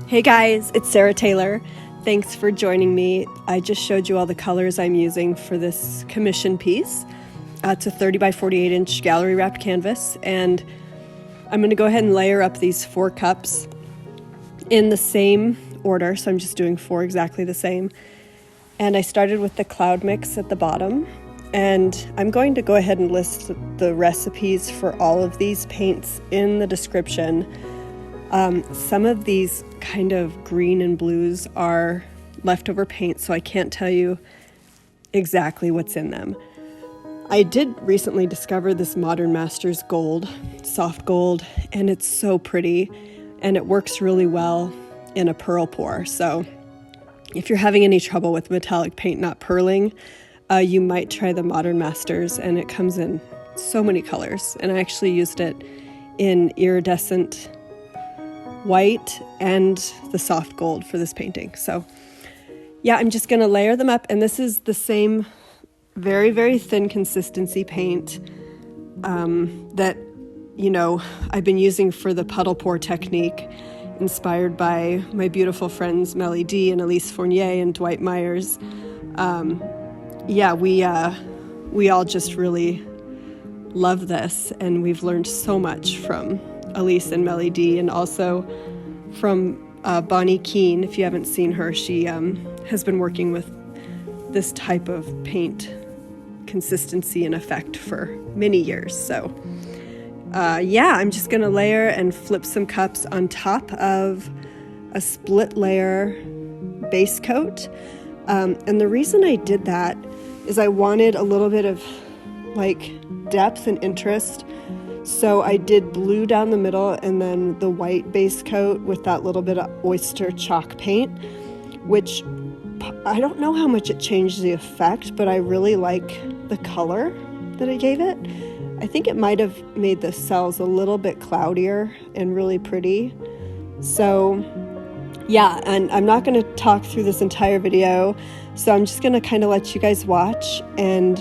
Hey guys, it's Sarah Taylor. Thanks for joining me. I just showed you all the colors I'm using for this commission piece. It's a 30 by 48 inch gallery wrapped canvas, and I'm going to go ahead and layer up these 4 cups in the same order, so I'm just doing 4 exactly the same. And I started with the cloud mix at the bottom, and I'm going to go ahead and list the recipes for all of these paints in the description. Some of these kind of green and blues are leftover paint, so I can't tell you exactly what's in them. I did recently discover this Modern Masters gold, soft gold, and it's so pretty, and it works really well in a pearl pour. So if you're having any trouble with metallic paint not pearling, you might try the Modern Masters, and it comes in so many colors. And I actually used it in iridescent white and the soft gold for this painting. So yeah, I'm just going to layer them up, and this is the same very, very thin consistency paint that, you know, I've been using for the puddle pour technique, inspired by my beautiful friends MelyD and Elyse Fournier and Dwight. Yeah, we all just really love this, and we've learned so much from Elyse and MelyD, and also from Bonnie Keane. If you haven't seen her, she has been working with this type of paint consistency and effect for many years. So yeah, I'm just going to layer and flip some cups on top of a split layer base coat. And the reason I did that is I wanted a little bit of like depth and interest. So I did blue down the middle and then the white base coat with that little bit of oyster chalk paint, which I don't know how much it changed the effect, but I really like the color that it gave it. I think it might have made the cells a little bit cloudier and really pretty. So yeah, and I'm not going to talk through this entire video, so I'm just going to kind of let you guys watch, and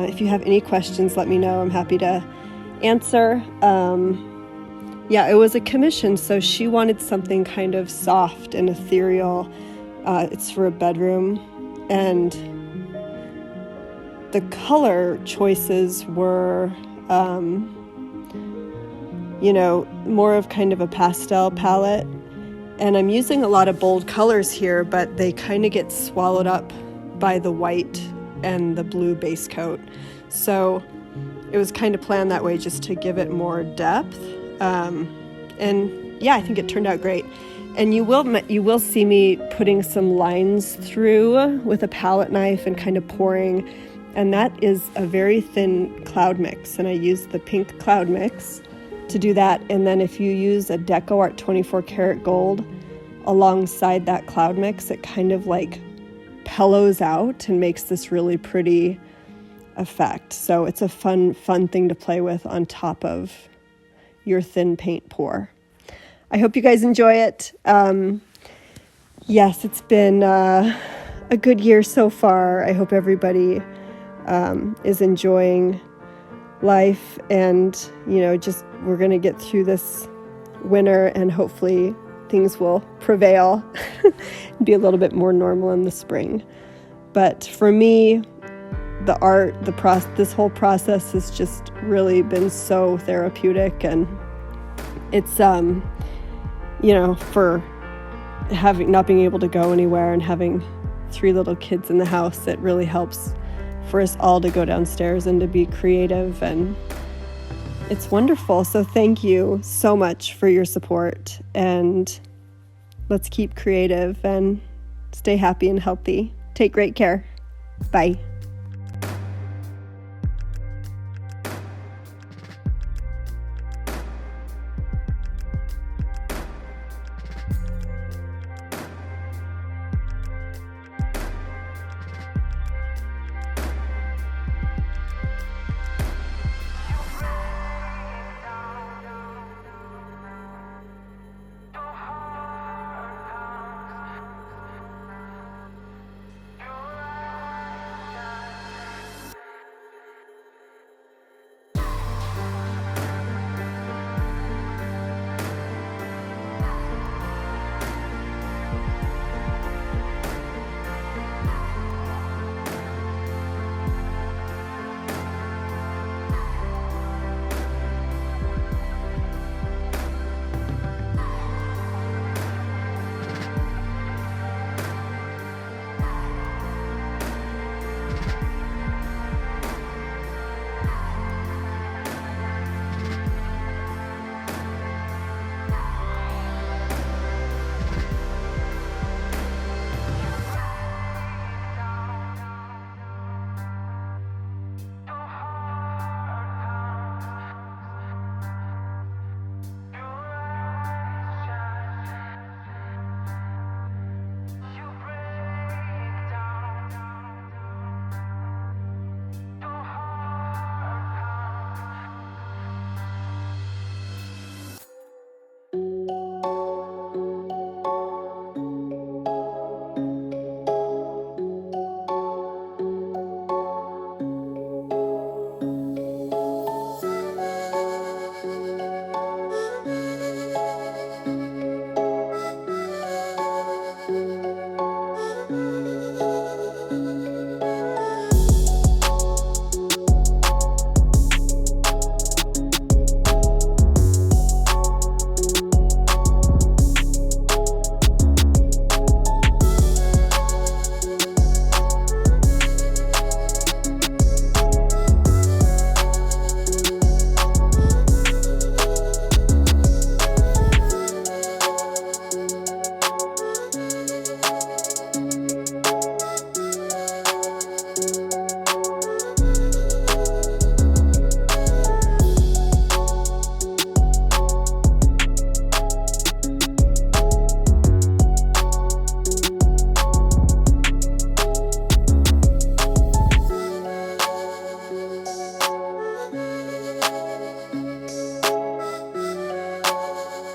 if you have any questions, let me know. I'm happy to answer. Yeah, it was a commission, so she wanted something kind of soft and ethereal. It's for a bedroom, and the color choices were you know, more of kind of a pastel palette, and I'm using a lot of bold colors here, but they kind of get swallowed up by the white and the blue base coat. So it was kind of planned that way, just to give it more depth. And yeah, I think it turned out great. And you will see me putting some lines through with a palette knife and kind of pouring. And that is a very thin cloud mix. And I used the pink cloud mix to do that. And then if you use a Deco Art 24 karat gold alongside that cloud mix, it kind of like pillows out and makes this really pretty effect. So it's a fun thing to play with on top of your thin paint pour. I hope you guys enjoy it. Yes, it's been a good year so far. I hope everybody is enjoying life, and you know, just we're gonna get through this winter, and hopefully things will prevail be a little bit more normal in the spring. But for me, the art, this whole process has just really been so therapeutic, and it's you know, for not being able to go anywhere and having 3 little kids in the house, it really helps for us all to go downstairs and to be creative, and it's wonderful. So thank you so much for your support, and let's keep creative and stay happy and healthy. Take great care. Bye.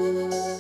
you.